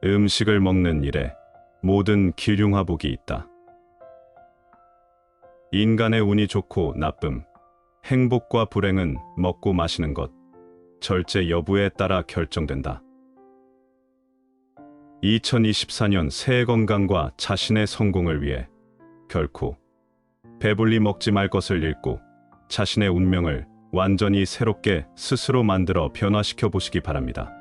음식을 먹는 일에 모든 기륭화복이 있다. 인간의 운이 좋고 나쁨, 행복과 불행은 먹고 마시는 것, 절제 여부에 따라 결정된다. 2024년 새해 건강과 자신의 성공을 위해 결코 배불리 먹지 말 것을 읽고 자신의 운명을 완전히 새롭게 스스로 만들어 변화시켜 보시기 바랍니다.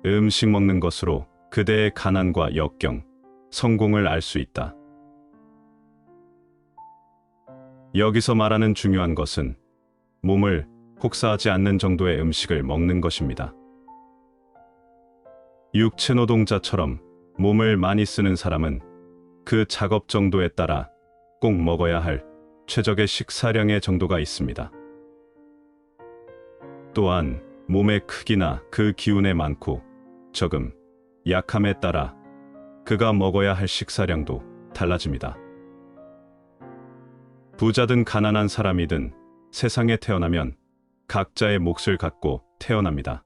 음식 먹는 것으로 그대의 가난과 역경, 성공을 알 수 있다. 여기서 말하는 중요한 것은 몸을 혹사하지 않는 정도의 음식을 먹는 것입니다. 육체 노동자처럼 몸을 많이 쓰는 사람은 그 작업 정도에 따라 꼭 먹어야 할 최적의 식사량의 정도가 있습니다. 또한 몸의 크기나 그 기운의 많고 적음, 약함에 따라 그가 먹어야 할 식사량도 달라집니다. 부자든 가난한 사람이든 세상에 태어나면 각자의 몫을 갖고 태어납니다.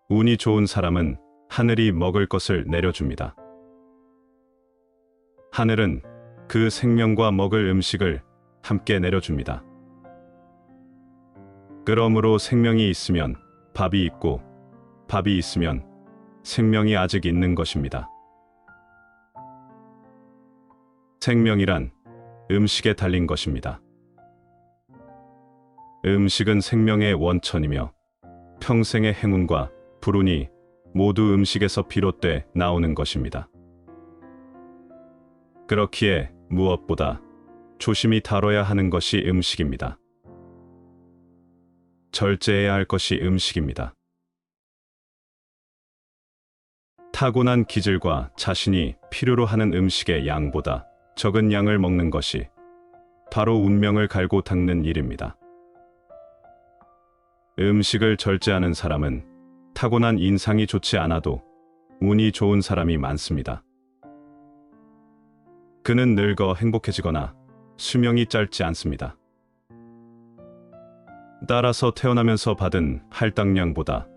운이 좋은 사람은 하늘이 먹을 것을 내려줍니다. 하늘은 그 생명과 먹을 음식을 함께 내려줍니다. 그러므로 생명이 있으면 밥이 있고 밥이 있으면 생명이 아직 있는 것입니다. 생명이란 음식에 달린 것입니다. 음식은 생명의 원천이며 평생의 행운과 불운이 모두 음식에서 비롯돼 나오는 것입니다. 그렇기에 무엇보다 조심히 다뤄야 하는 것이 음식입니다. 절제해야 할 것이 음식입니다. 타고난 기질과 자신이 필요로 하는 음식의 양보다 적은 양을 먹는 것이 바로 운명을 갈고 닦는 일입니다. 음식을 절제하는 사람은 타고난 인상이 좋지 않아도 운이 좋은 사람이 많습니다. 그는 늙어 행복해지거나 수명이 짧지 않습니다. 따라서 태어나면서 받은 할당량보다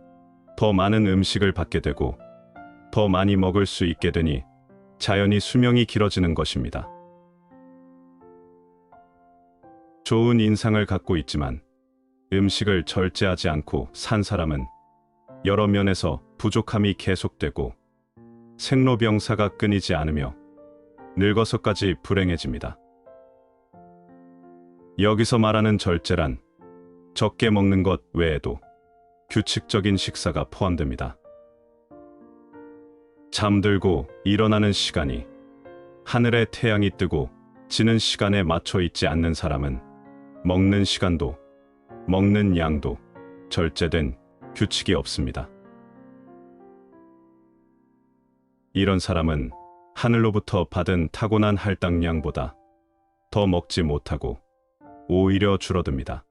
더 많은 음식을 받게 되고 더 많이 먹을 수 있게 되니 자연히 수명이 길어지는 것입니다. 좋은 인상을 갖고 있지만 음식을 절제하지 않고 산 사람은 여러 면에서 부족함이 계속되고 생로병사가 끊이지 않으며 늙어서까지 불행해집니다. 여기서 말하는 절제란 적게 먹는 것 외에도 규칙적인 식사가 포함됩니다. 잠들고 일어나는 시간이 하늘에 태양이 뜨고 지는 시간에 맞춰 있지 않는 사람은 먹는 시간도 먹는 양도 절제된 규칙이 없습니다. 이런 사람은 하늘로부터 받은 타고난 할당량보다 더 먹지 못하고 오히려 줄어듭니다.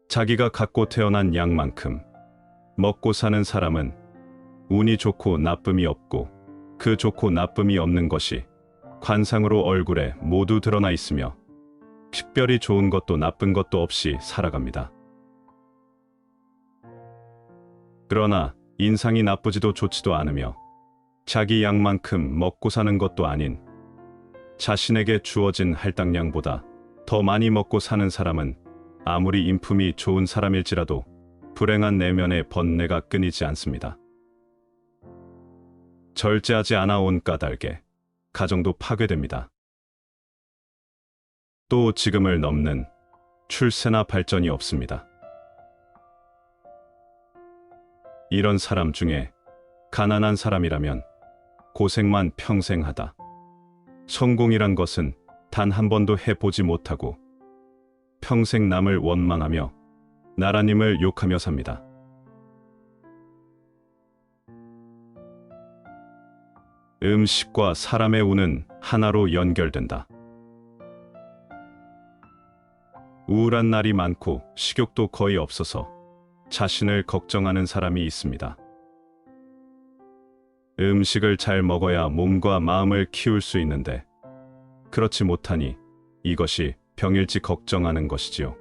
자기가 갖고 태어난 양만큼 먹고 사는 사람은 운이 좋고 나쁨이 없고 그 좋고 나쁨이 없는 것이 관상으로 얼굴에 모두 드러나 있으며 특별히 좋은 것도 나쁜 것도 없이 살아갑니다. 그러나 인상이 나쁘지도 좋지도 않으며 자기 양만큼 먹고 사는 것도 아닌 자신에게 주어진 할당량보다 더 많이 먹고 사는 사람은 아무리 인품이 좋은 사람일지라도 불행한 내면의 번뇌가 끊이지 않습니다. 절제하지 않아 온 까닭에 가정도 파괴됩니다. 또 지금을 넘는 출세나 발전이 없습니다. 이런 사람 중에 가난한 사람이라면 고생만 평생 하다 성공이란 것은 단 한 번도 해보지 못하고 평생 남을 원망하며 나라님을 욕하며 삽니다. 음식과 사람의 운은 하나로 연결된다. 우울한 날이 많고 식욕도 거의 없어서 자신을 걱정하는 사람이 있습니다. 음식을 잘 먹어야 몸과 마음을 키울 수 있는데 그렇지 못하니 이것이 병일지 걱정하는 것이지요.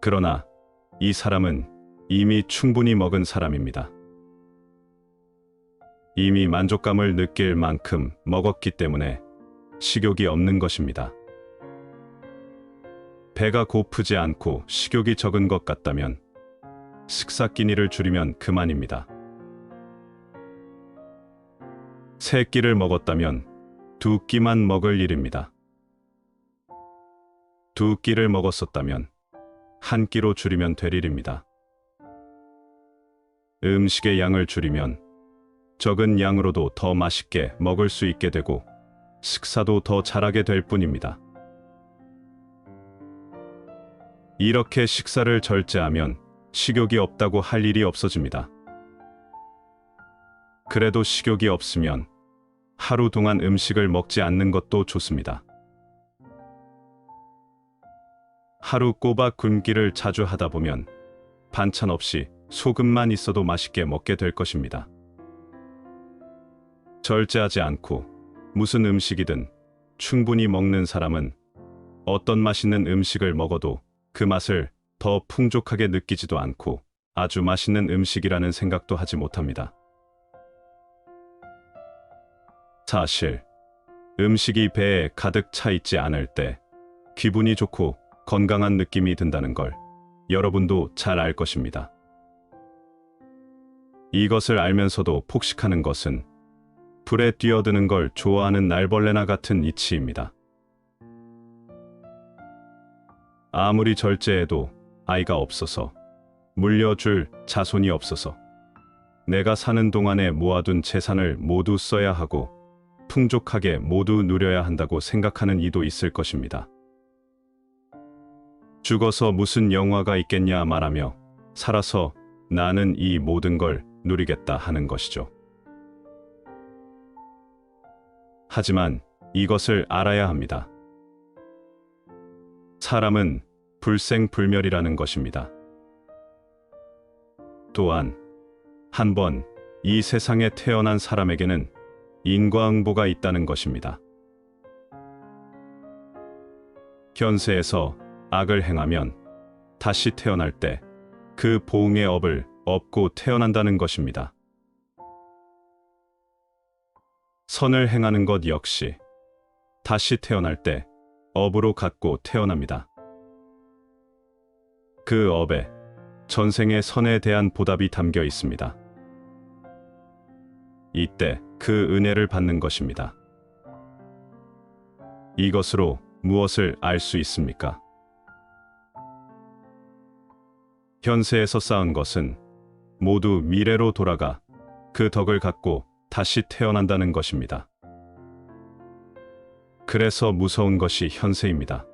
그러나 이 사람은 이미 충분히 먹은 사람입니다. 이미 만족감을 느낄 만큼 먹었기 때문에 식욕이 없는 것입니다. 배가 고프지 않고 식욕이 적은 것 같다면 식사 끼니를 줄이면 그만입니다. 3끼를 먹었다면 2끼만 먹을 일입니다. 2끼를 먹었었다면 1끼로 줄이면 될 일입니다. 음식의 양을 줄이면 적은 양으로도 더 맛있게 먹을 수 있게 되고 식사도 더 잘하게 될 뿐입니다. 이렇게 식사를 절제하면 식욕이 없다고 할 일이 없어집니다. 그래도 식욕이 없으면 하루 동안 음식을 먹지 않는 것도 좋습니다. 하루 꼬박 굶기를 자주 하다 보면 반찬 없이 소금만 있어도 맛있게 먹게 될 것입니다. 절제하지 않고 무슨 음식이든 충분히 먹는 사람은 어떤 맛있는 음식을 먹어도 그 맛을 더 풍족하게 느끼지도 않고 아주 맛있는 음식이라는 생각도 하지 못합니다. 사실 음식이 배에 가득 차 있지 않을 때 기분이 좋고 건강한 느낌이 든다는 걸 여러분도 잘 알 것입니다. 이것을 알면서도 폭식하는 것은 불에 뛰어드는 걸 좋아하는 날벌레나 같은 이치입니다. 아무리 절제해도 아이가 없어서, 물려줄 자손이 없어서, 내가 사는 동안에 모아둔 재산을 모두 써야 하고 풍족하게 모두 누려야 한다고 생각하는 이도 있을 것입니다. 죽어서 무슨 영화가 있겠냐 말하며 살아서 나는 이 모든 걸 누리겠다 하는 것이죠. 하지만 이것을 알아야 합니다. 사람은 불생불멸이라는 것입니다. 또한 한번 이 세상에 태어난 사람에게는 인과응보가 있다는 것입니다. 현세에서 악을 행하면 다시 태어날 때 그 보응의 업을 업고 태어난다는 것입니다. 선을 행하는 것 역시 다시 태어날 때 업으로 갖고 태어납니다. 그 업에 전생의 선에 대한 보답이 담겨 있습니다. 이때 그 은혜를 받는 것입니다. 이것으로 무엇을 알 수 있습니까? 현세에서 쌓은 것은 모두 미래로 돌아가 그 덕을 갖고 다시 태어난다는 것입니다. 그래서 무서운 것이 현세입니다.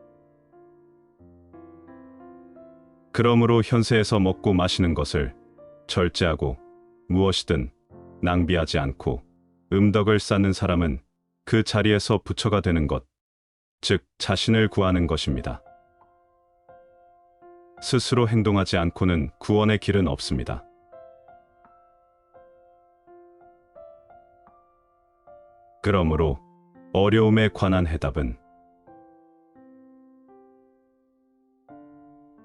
그러므로 현세에서 먹고 마시는 것을 절제하고 무엇이든 낭비하지 않고 음덕을 쌓는 사람은 그 자리에서 부처가 되는 것, 즉 자신을 구하는 것입니다. 스스로 행동하지 않고는 구원의 길은 없습니다. 그러므로 어려움에 관한 해답은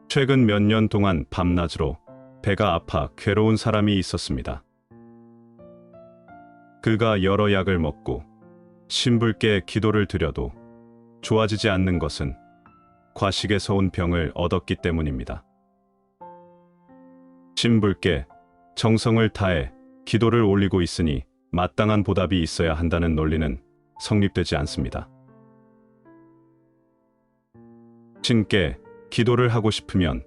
최근 몇 년 동안 밤낮으로 배가 아파 괴로운 사람이 있었습니다. 그가 여러 약을 먹고 신불께 기도를 드려도 좋아지지 않는 것은 과식에서 온 병을 얻었기 때문입니다. 신불께 정성을 다해 기도를 올리고 있으니 마땅한 보답이 있어야 한다는 논리는 성립되지 않습니다. 신께 기도를 하고 싶으면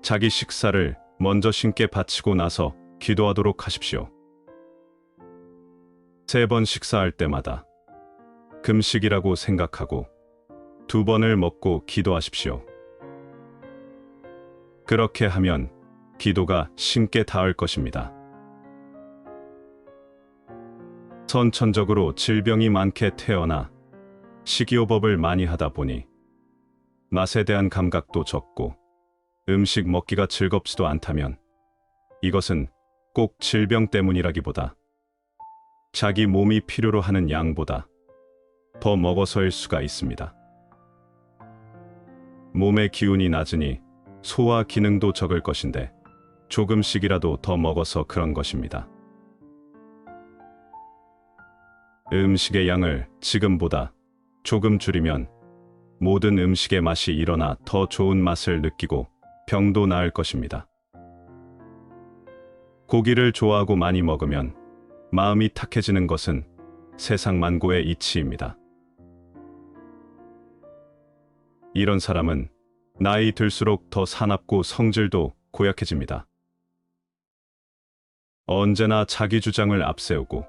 자기 식사를 먼저 신께 바치고 나서 기도하도록 하십시오. 3번 식사할 때마다 금식이라고 생각하고 2번을 먹고 기도하십시오. 그렇게 하면 기도가 신께 닿을 것입니다. 선천적으로 질병이 많게 태어나 식이요법을 많이 하다 보니 맛에 대한 감각도 적고 음식 먹기가 즐겁지도 않다면 이것은 꼭 질병 때문이라기보다 자기 몸이 필요로 하는 양보다 더 먹어서일 수가 있습니다. 몸의 기운이 낮으니 소화 기능도 적을 것인데 조금씩이라도 더 먹어서 그런 것입니다. 음식의 양을 지금보다 조금 줄이면 모든 음식의 맛이 일어나 더 좋은 맛을 느끼고 병도 나을 것입니다. 고기를 좋아하고 많이 먹으면 마음이 탁해지는 것은 세상 만고의 이치입니다. 이런 사람은 나이 들수록 더 사납고 성질도 고약해집니다. 언제나 자기 주장을 앞세우고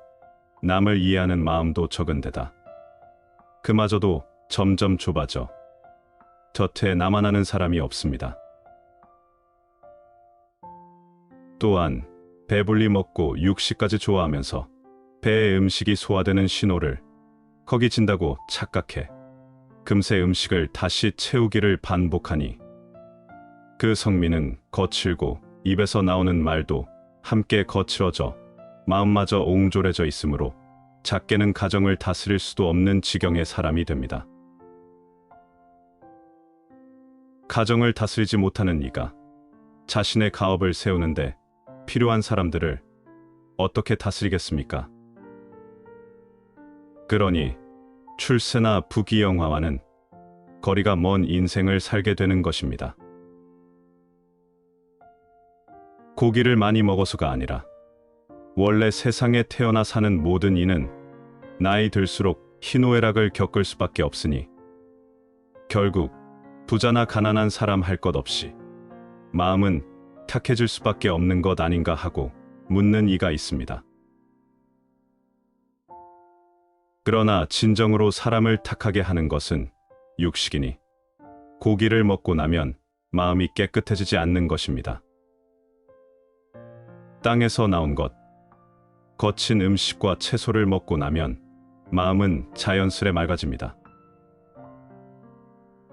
남을 이해하는 마음도 적은 데다 그마저도 점점 좁아져 곁에 나만 아는 사람이 없습니다. 또한 배불리 먹고 육식까지 좋아하면서 배에 음식이 소화되는 신호를 거기 진다고 착각해 금세 음식을 다시 채우기를 반복하니 그 성미는 거칠고 입에서 나오는 말도 함께 거칠어져 마음마저 옹졸해져 있으므로 작게는 가정을 다스릴 수도 없는 지경의 사람이 됩니다. 가정을 다스리지 못하는 이가 자신의 가업을 세우는데 필요한 사람들을 어떻게 다스리겠습니까? 그러니 출세나 부귀영화와는 거리가 먼 인생을 살게 되는 것입니다. 고기를 많이 먹어서가 아니라 원래 세상에 태어나 사는 모든 이는 나이 들수록 희노애락을 겪을 수밖에 없으니 결국 부자나 가난한 사람 할 것 없이 마음은 탁해질 수밖에 없는 것 아닌가 하고 묻는 이가 있습니다. 그러나 진정으로 사람을 탁하게 하는 것은 육식이니 고기를 먹고 나면 마음이 깨끗해지지 않는 것입니다. 땅에서 나온 것, 거친 음식과 채소를 먹고 나면 마음은 자연스레 맑아집니다.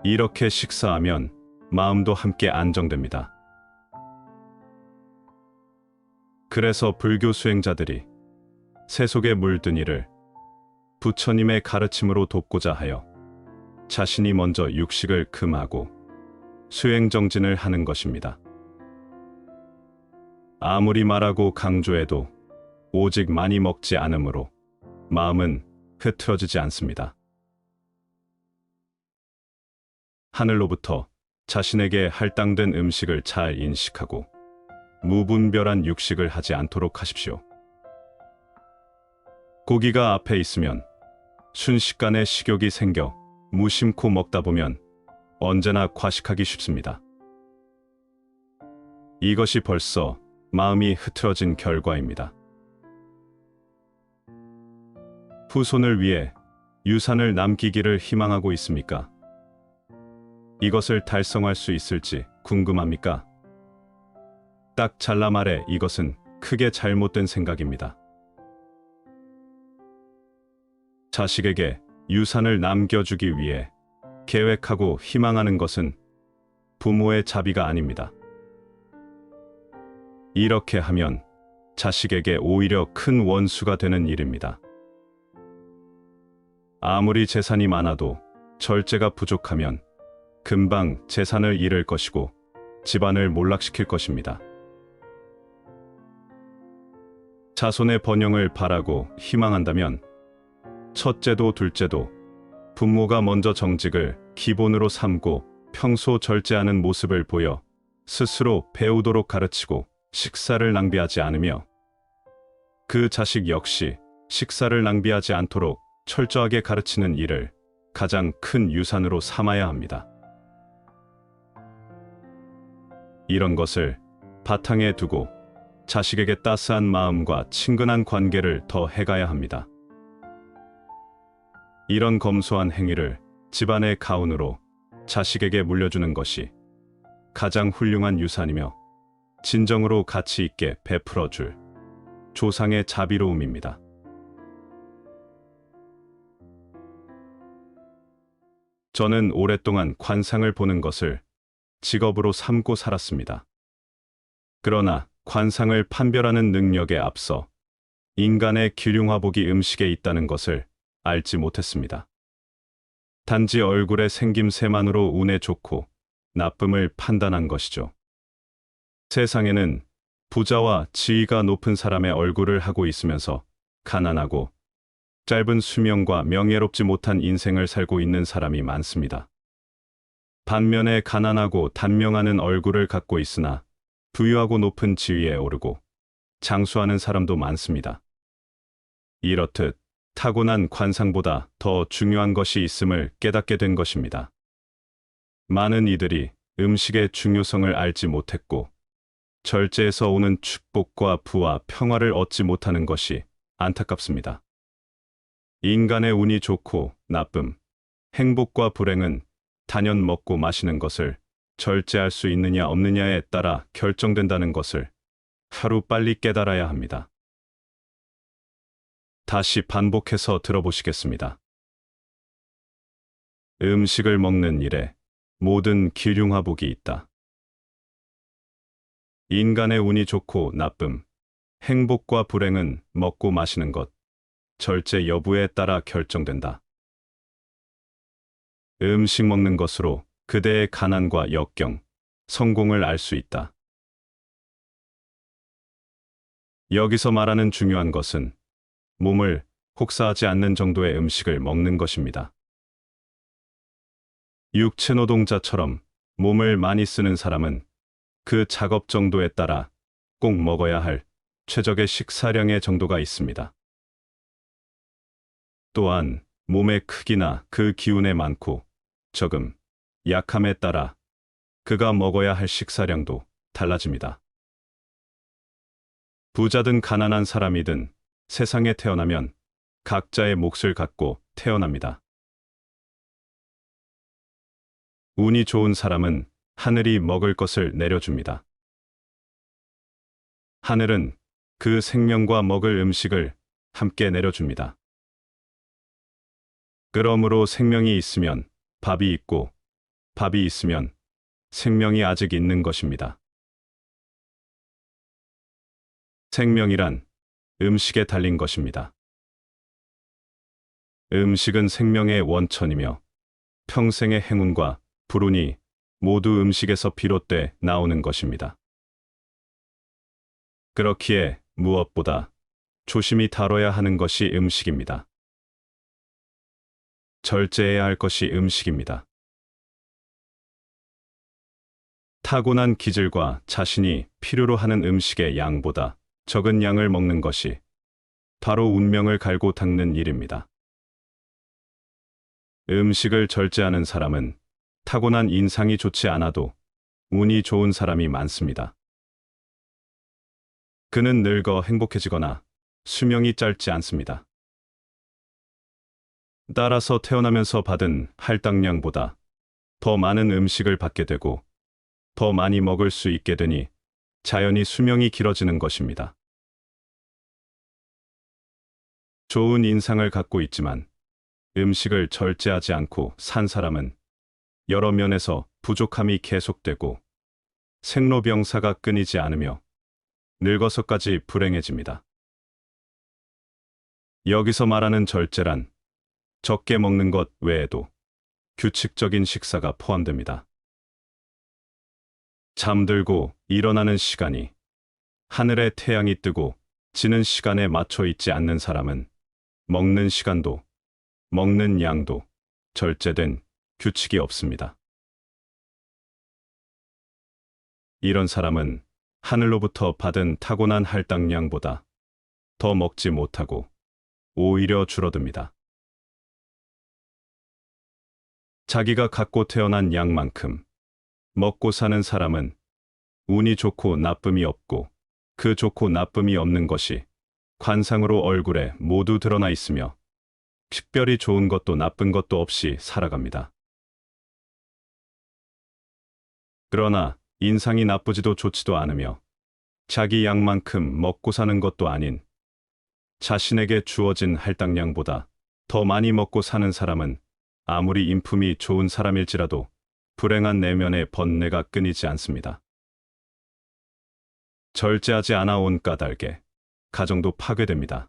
이렇게 식사하면 마음도 함께 안정됩니다. 그래서 불교 수행자들이 새 속에 물든 이를 부처님의 가르침으로 돕고자 하여 자신이 먼저 육식을 금하고 수행정진을 하는 것입니다. 아무리 말하고 강조해도 오직 많이 먹지 않으므로 마음은 흐트러지지 않습니다. 하늘로부터 자신에게 할당된 음식을 잘 인식하고 무분별한 육식을 하지 않도록 하십시오. 고기가 앞에 있으면 순식간에 식욕이 생겨 무심코 먹다 보면 언제나 과식하기 쉽습니다. 이것이 벌써 마음이 흐트러진 결과입니다. 후손을 위해 유산을 남기기를 희망하고 있습니까? 이것을 달성할 수 있을지 궁금합니까? 딱 잘라 말해 이것은 크게 잘못된 생각입니다. 자식에게 유산을 남겨주기 위해 계획하고 희망하는 것은 부모의 자비가 아닙니다. 이렇게 하면 자식에게 오히려 큰 원수가 되는 일입니다. 아무리 재산이 많아도 절제가 부족하면 금방 재산을 잃을 것이고 집안을 몰락시킬 것입니다. 자손의 번영을 바라고 희망한다면 첫째도 둘째도 부모가 먼저 정직을 기본으로 삼고 평소 절제하는 모습을 보여 스스로 배우도록 가르치고 식사를 낭비하지 않으며 그 자식 역시 식사를 낭비하지 않도록 철저하게 가르치는 일을 가장 큰 유산으로 삼아야 합니다. 이런 것을 바탕에 두고 자식에게 따스한 마음과 친근한 관계를 더 해가야 합니다. 이런 검소한 행위를 집안의 가훈으로 자식에게 물려주는 것이 가장 훌륭한 유산이며 진정으로 가치 있게 베풀어 줄 조상의 자비로움입니다. 저는 오랫동안 관상을 보는 것을 직업으로 삼고 살았습니다. 그러나 관상을 판별하는 능력에 앞서 인간의 기륭화복이 음식에 있다는 것을 알지 못했습니다. 단지 얼굴의 생김새만으로 운에 좋고 나쁨을 판단한 것이죠. 세상에는 부자와 지위가 높은 사람의 얼굴을 하고 있으면서 가난하고 짧은 수명과 명예롭지 못한 인생을 살고 있는 사람이 많습니다. 반면에 가난하고 단명하는 얼굴을 갖고 있으나 부유하고 높은 지위에 오르고 장수하는 사람도 많습니다. 이렇듯 타고난 관상보다 더 중요한 것이 있음을 깨닫게 된 것입니다. 많은 이들이 음식의 중요성을 알지 못했고 절제에서 오는 축복과 부와 평화를 얻지 못하는 것이 안타깝습니다. 인간의 운이 좋고 나쁨, 행복과 불행은 단연 먹고 마시는 것을 절제할 수 있느냐 없느냐에 따라 결정된다는 것을 하루빨리 깨달아야 합니다. 다시 반복해서 들어보시겠습니다. 음식을 먹는 일에 모든 기륭화복이 있다. 인간의 운이 좋고 나쁨, 행복과 불행은 먹고 마시는 것, 절제 여부에 따라 결정된다. 음식 먹는 것으로 그대의 가난과 역경, 성공을 알 수 있다. 여기서 말하는 중요한 것은 몸을 혹사하지 않는 정도의 음식을 먹는 것입니다. 육체 노동자처럼 몸을 많이 쓰는 사람은 그 작업 정도에 따라 꼭 먹어야 할 최적의 식사량의 정도가 있습니다. 또한 몸의 크기나 그 기운의 많고 적음, 약함에 따라 그가 먹어야 할 식사량도 달라집니다. 부자든 가난한 사람이든 세상에 태어나면 각자의 몫을 갖고 태어납니다. 운이 좋은 사람은 하늘이 먹을 것을 내려줍니다. 하늘은 그 생명과 먹을 음식을 함께 내려줍니다. 그러므로 생명이 있으면 밥이 있고 밥이 있으면 생명이 아직 있는 것입니다. 생명이란 음식에 달린 것입니다. 음식은 생명의 원천이며 평생의 행운과 불운이 모두 음식에서 비롯돼 나오는 것입니다. 그렇기에 무엇보다 조심히 다뤄야 하는 것이 음식입니다. 절제해야 할 것이 음식입니다. 타고난 기질과 자신이 필요로 하는 음식의 양보다 적은 양을 먹는 것이 바로 운명을 갈고 닦는 일입니다. 음식을 절제하는 사람은 타고난 인상이 좋지 않아도 운이 좋은 사람이 많습니다. 그는 늙어 행복해지거나 수명이 짧지 않습니다. 따라서 태어나면서 받은 할당량보다 더 많은 음식을 받게 되고 더 많이 먹을 수 있게 되니 자연히 수명이 길어지는 것입니다. 좋은 인상을 갖고 있지만 음식을 절제하지 않고 산 사람은 여러 면에서 부족함이 계속되고 생로병사가 끊이지 않으며 늙어서까지 불행해집니다. 여기서 말하는 절제란 적게 먹는 것 외에도 규칙적인 식사가 포함됩니다. 잠들고 일어나는 시간이 하늘에 태양이 뜨고 지는 시간에 맞춰 있지 않는 사람은 먹는 시간도 먹는 양도 절제된 규칙이 없습니다. 이런 사람은 하늘로부터 받은 타고난 할당량보다 더 먹지 못하고 오히려 줄어듭니다. 자기가 갖고 태어난 양만큼 먹고 사는 사람은 운이 좋고 나쁨이 없고 그 좋고 나쁨이 없는 것이 관상으로 얼굴에 모두 드러나 있으며 특별히 좋은 것도 나쁜 것도 없이 살아갑니다. 그러나 인상이 나쁘지도 좋지도 않으며 자기 양만큼 먹고 사는 것도 아닌 자신에게 주어진 할당량보다 더 많이 먹고 사는 사람은 아무리 인품이 좋은 사람일지라도 불행한 내면의 번뇌가 끊이지 않습니다. 절제하지 않아 온 까닭에 가정도 파괴됩니다.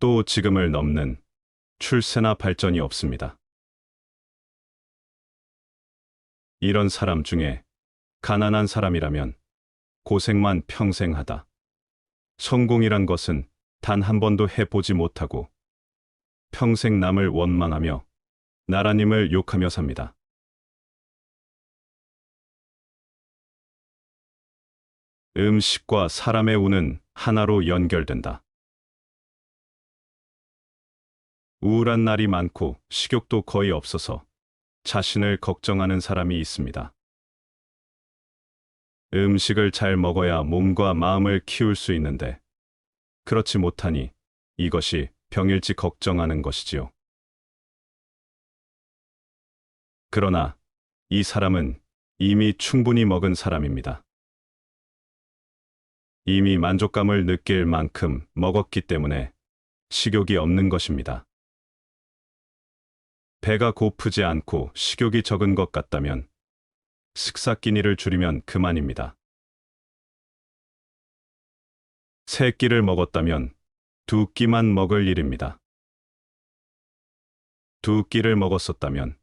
또 지금을 넘는 출세나 발전이 없습니다. 이런 사람 중에 가난한 사람이라면 고생만 평생 하다. 성공이란 것은 단 한 번도 해보지 못하고 평생 남을 원망하며 나라님을 욕하며 삽니다. 음식과 사람의 운은 하나로 연결된다. 우울한 날이 많고 식욕도 거의 없어서 자신을 걱정하는 사람이 있습니다. 음식을 잘 먹어야 몸과 마음을 키울 수 있는데 그렇지 못하니 이것이 병일지 걱정하는 것이지요. 그러나 이 사람은 이미 충분히 먹은 사람입니다. 이미 만족감을 느낄 만큼 먹었기 때문에 식욕이 없는 것입니다. 배가 고프지 않고 식욕이 적은 것 같다면 식사 끼니를 줄이면 그만입니다. 세 끼를 먹었다면 두 끼만 먹을 일입니다. 두 끼를 먹었었다면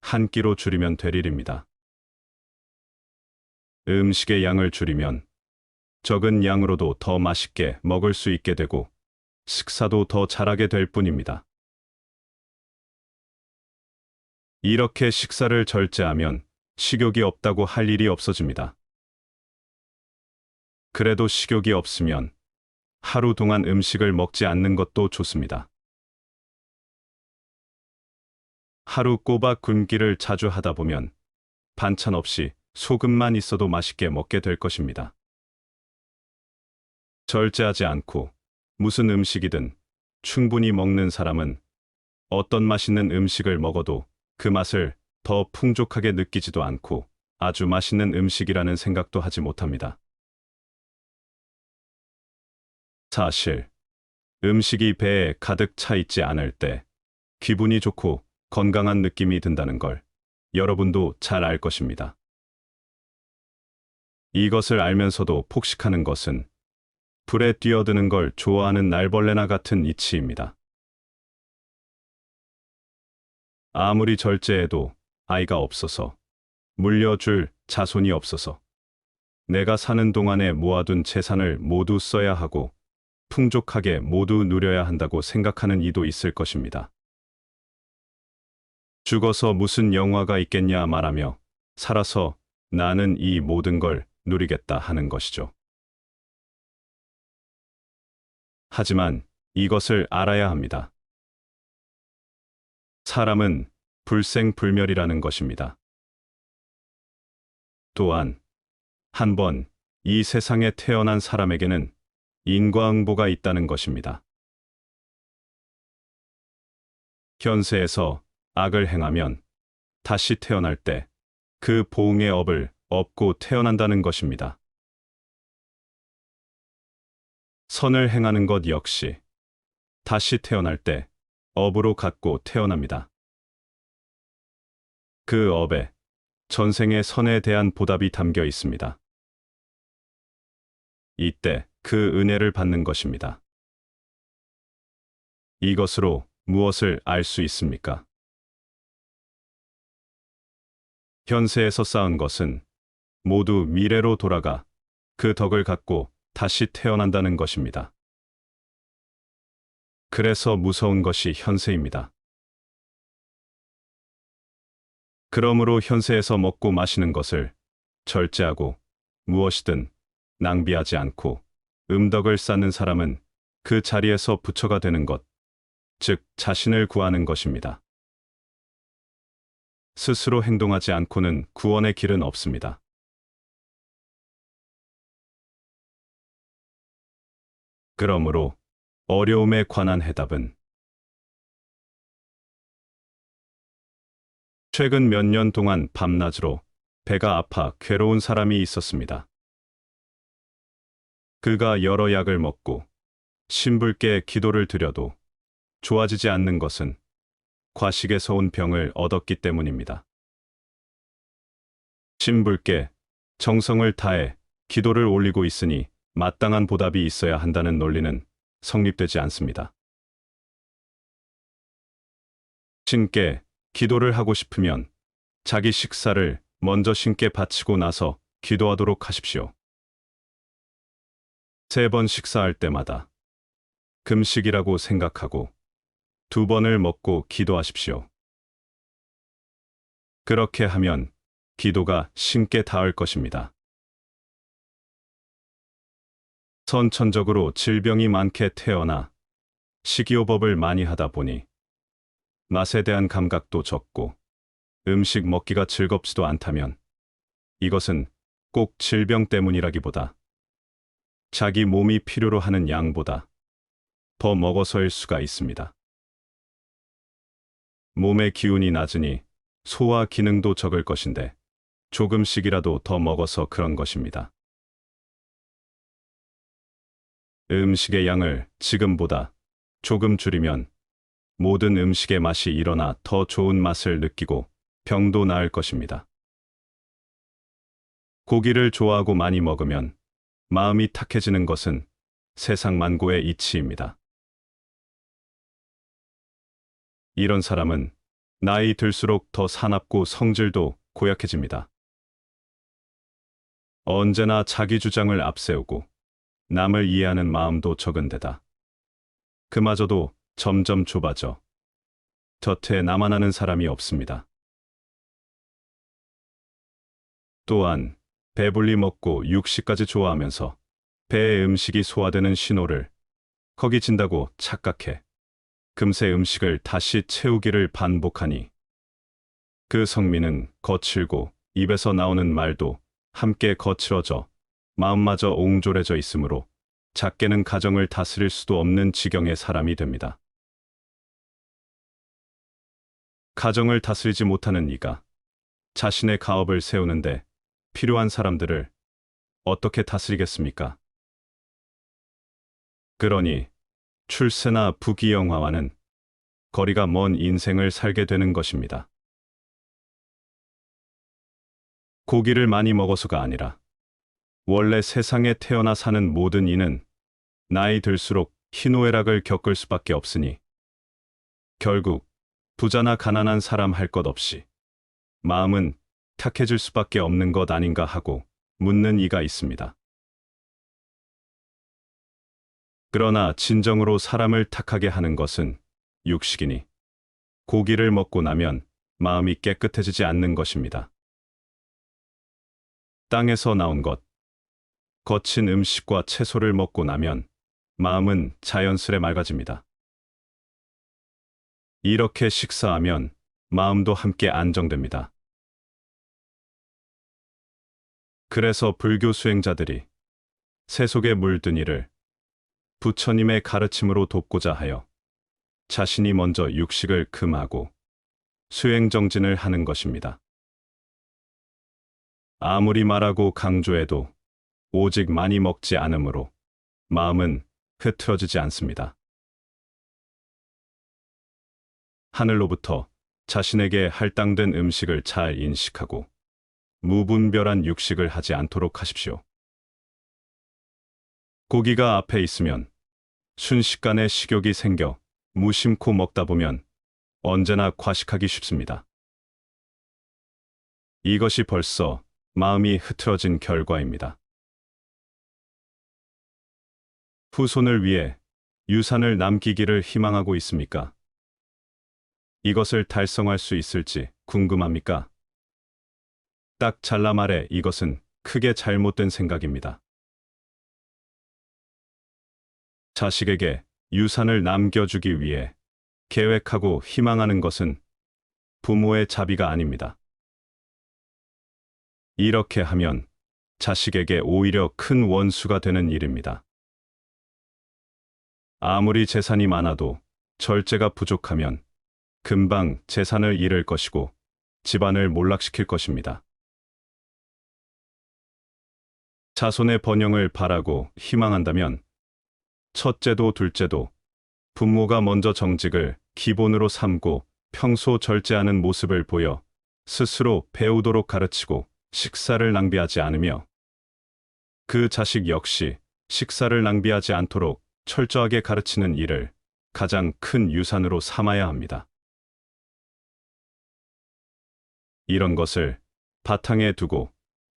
한 끼로 줄이면 될 일입니다. 음식의 양을 줄이면 적은 양으로도 더 맛있게 먹을 수 있게 되고 식사도 더 잘하게 될 뿐입니다. 이렇게 식사를 절제하면 식욕이 없다고 할 일이 없어집니다. 그래도 식욕이 없으면 하루 동안 음식을 먹지 않는 것도 좋습니다. 하루 꼬박 굶기를 자주 하다 보면 반찬 없이 소금만 있어도 맛있게 먹게 될 것입니다. 절제하지 않고 무슨 음식이든 충분히 먹는 사람은 어떤 맛있는 음식을 먹어도 그 맛을 더 풍족하게 느끼지도 않고 아주 맛있는 음식이라는 생각도 하지 못합니다. 사실 음식이 배에 가득 차 있지 않을 때 기분이 좋고 건강한 느낌이 든다는 걸 여러분도 잘 알 것입니다. 이것을 알면서도 폭식하는 것은 불에 뛰어드는 걸 좋아하는 날벌레나 같은 이치입니다. 아무리 절제해도 아이가 없어서, 물려줄 자손이 없어서, 내가 사는 동안에 모아둔 재산을 모두 써야 하고 풍족하게 모두 누려야 한다고 생각하는 이도 있을 것입니다. 죽어서 무슨 영화가 있겠냐 말하며 살아서 나는 이 모든 걸 누리겠다 하는 것이죠. 하지만 이것을 알아야 합니다. 사람은 불생불멸이라는 것입니다. 또한 한 번 이 세상에 태어난 사람에게는 인과응보가 있다는 것입니다. 현세에서 악을 행하면 다시 태어날 때 그 보응의 업을 업고 태어난다는 것입니다. 선을 행하는 것 역시 다시 태어날 때 업으로 갖고 태어납니다. 그 업에 전생의 선에 대한 보답이 담겨 있습니다. 이때 그 은혜를 받는 것입니다. 이것으로 무엇을 알 수 있습니까? 현세에서 쌓은 것은 모두 미래로 돌아가 그 덕을 갖고 다시 태어난다는 것입니다. 그래서 무서운 것이 현세입니다. 그러므로 현세에서 먹고 마시는 것을 절제하고 무엇이든 낭비하지 않고 음덕을 쌓는 사람은 그 자리에서 부처가 되는 것, 즉 자신을 구하는 것입니다. 스스로 행동하지 않고는 구원의 길은 없습니다. 그러므로 어려움에 관한 해답은 최근 몇 년 동안 밤낮으로 배가 아파 괴로운 사람이 있었습니다. 그가 여러 약을 먹고 신불께 기도를 드려도 좋아지지 않는 것은 과식에서 온 병을 얻었기 때문입니다. 신불께 정성을 다해 기도를 올리고 있으니 마땅한 보답이 있어야 한다는 논리는 성립되지 않습니다. 신께 기도를 하고 싶으면 자기 식사를 먼저 신께 바치고 나서 기도하도록 하십시오. 3번 식사할 때마다 금식이라고 생각하고 2번을 먹고 기도하십시오. 그렇게 하면 기도가 신께 닿을 것입니다. 선천적으로 질병이 많게 태어나 식이요법을 많이 하다 보니 맛에 대한 감각도 적고 음식 먹기가 즐겁지도 않다면 이것은 꼭 질병 때문이라기보다 자기 몸이 필요로 하는 양보다 더 먹어서일 수가 있습니다. 몸의 기운이 낮으니 소화 기능도 적을 것인데 조금씩이라도 더 먹어서 그런 것입니다. 음식의 양을 지금보다 조금 줄이면 모든 음식의 맛이 일어나 더 좋은 맛을 느끼고 병도 나을 것입니다. 고기를 좋아하고 많이 먹으면 마음이 탁해지는 것은 세상 만고의 이치입니다. 이런 사람은 나이 들수록 더 사납고 성질도 고약해집니다. 언제나 자기 주장을 앞세우고 남을 이해하는 마음도 적은 데다 그마저도 점점 좁아져 곁에 나만 아는 사람이 없습니다. 또한 배불리 먹고 육식까지 좋아하면서 배에 음식이 소화되는 신호를 허기진다고 착각해 금세 음식을 다시 채우기를 반복하니 그 성미는 거칠고 입에서 나오는 말도 함께 거칠어져 마음마저 옹졸해져 있으므로 작게는 가정을 다스릴 수도 없는 지경의 사람이 됩니다. 가정을 다스리지 못하는 이가 자신의 가업을 세우는데 필요한 사람들을 어떻게 다스리겠습니까? 그러니 출세나 부귀영화와는 거리가 먼 인생을 살게 되는 것입니다. 고기를 많이 먹어서가 아니라 원래 세상에 태어나 사는 모든 이는 나이 들수록 희노애락을 겪을 수밖에 없으니 결국 부자나 가난한 사람 할 것 없이 마음은 탁해질 수밖에 없는 것 아닌가 하고 묻는 이가 있습니다. 그러나 진정으로 사람을 탁하게 하는 것은 육식이니 고기를 먹고 나면 마음이 깨끗해지지 않는 것입니다. 땅에서 나온 것, 거친 음식과 채소를 먹고 나면 마음은 자연스레 맑아집니다. 이렇게 식사하면 마음도 함께 안정됩니다. 그래서 불교 수행자들이 새 속에 물든 이를 부처님의 가르침으로 돕고자 하여 자신이 먼저 육식을 금하고 수행정진을 하는 것입니다. 아무리 말하고 강조해도 오직 많이 먹지 않으므로 마음은 흐트러지지 않습니다. 하늘로부터 자신에게 할당된 음식을 잘 인식하고 무분별한 육식을 하지 않도록 하십시오. 고기가 앞에 있으면 순식간에 식욕이 생겨 무심코 먹다 보면 언제나 과식하기 쉽습니다. 이것이 벌써 마음이 흐트러진 결과입니다. 후손을 위해 유산을 남기기를 희망하고 있습니까? 이것을 달성할 수 있을지 궁금합니까? 딱 잘라 말해 이것은 크게 잘못된 생각입니다. 자식에게 유산을 남겨주기 위해 계획하고 희망하는 것은 부모의 자비가 아닙니다. 이렇게 하면 자식에게 오히려 큰 원수가 되는 일입니다. 아무리 재산이 많아도 절제가 부족하면 금방 재산을 잃을 것이고 집안을 몰락시킬 것입니다. 자손의 번영을 바라고 희망한다면 첫째도 둘째도 부모가 먼저 정직을 기본으로 삼고 평소 절제하는 모습을 보여 스스로 배우도록 가르치고 식사를 낭비하지 않으며 그 자식 역시 식사를 낭비하지 않도록 철저하게 가르치는 일을 가장 큰 유산으로 삼아야 합니다. 이런 것을 바탕에 두고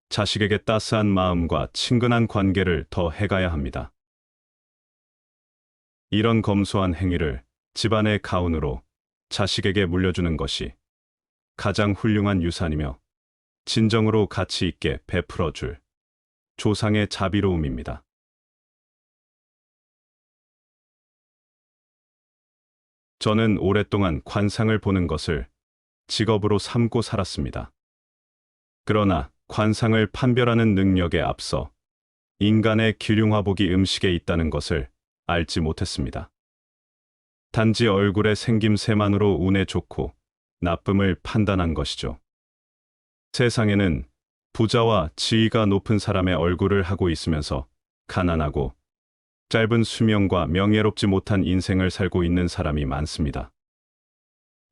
자식에게 따스한 마음과 친근한 관계를 더 해가야 합니다. 이런 검소한 행위를 집안의 가훈으로 자식에게 물려주는 것이 가장 훌륭한 유산이며 진정으로 가치 있게 베풀어 줄 조상의 자비로움입니다. 저는 오랫동안 관상을 보는 것을 직업으로 삼고 살았습니다. 그러나 관상을 판별하는 능력에 앞서 인간의 기륭화복이 음식에 있다는 것을 알지 못했습니다. 단지 얼굴의 생김새만으로 운에 좋고 나쁨을 판단한 것이죠. 세상에는 부자와 지위가 높은 사람의 얼굴을 하고 있으면서 가난하고 짧은 수명과 명예롭지 못한 인생을 살고 있는 사람이 많습니다.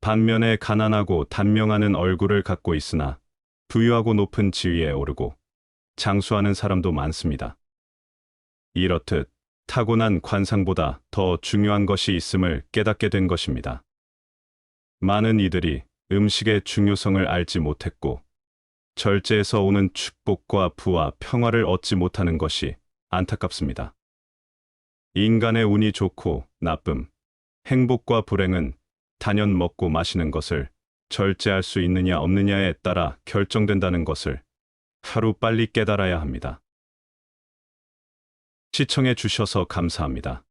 반면에 가난하고 단명하는 얼굴을 갖고 있으나 부유하고 높은 지위에 오르고 장수하는 사람도 많습니다. 이렇듯 타고난 관상보다 더 중요한 것이 있음을 깨닫게 된 것입니다. 많은 이들이 음식의 중요성을 알지 못했고 절제에서 오는 축복과 부와 평화를 얻지 못하는 것이 안타깝습니다. 인간의 운이 좋고 나쁨, 행복과 불행은 단연 먹고 마시는 것을 절제할 수 있느냐 없느냐에 따라 결정된다는 것을 하루빨리 깨달아야 합니다. 시청해 주셔서 감사합니다.